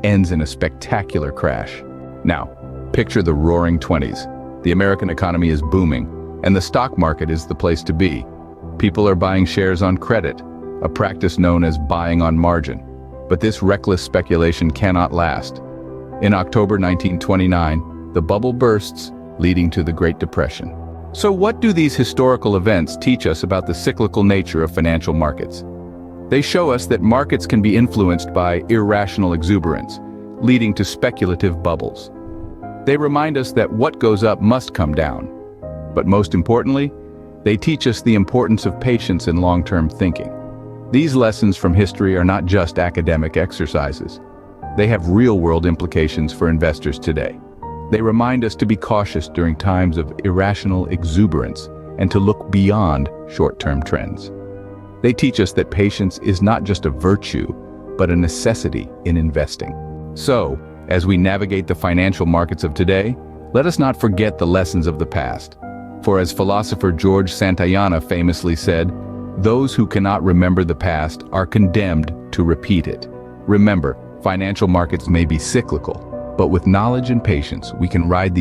ends in a spectacular crash. Now, picture the roaring 20s. The American economy is booming, and the stock market is the place to be. People are buying shares on credit, a practice known as buying on margin. But this reckless speculation cannot last. In October 1929, the bubble bursts, leading to the Great Depression. So what do these historical events teach us about the cyclical nature of financial markets? They show us that markets can be influenced by irrational exuberance, leading to speculative bubbles. They remind us that what goes up must come down. But most importantly, they teach us the importance of patience and long-term thinking. These lessons from history are not just academic exercises. They have real-world implications for investors today. They remind us to be cautious during times of irrational exuberance and to look beyond short-term trends. They teach us that patience is not just a virtue, but a necessity in investing. So, as we navigate the financial markets of today, let us not forget the lessons of the past. For as philosopher George Santayana famously said, "Those who cannot remember the past are condemned to repeat it." Remember, financial markets may be cyclical, but with knowledge and patience, we can ride these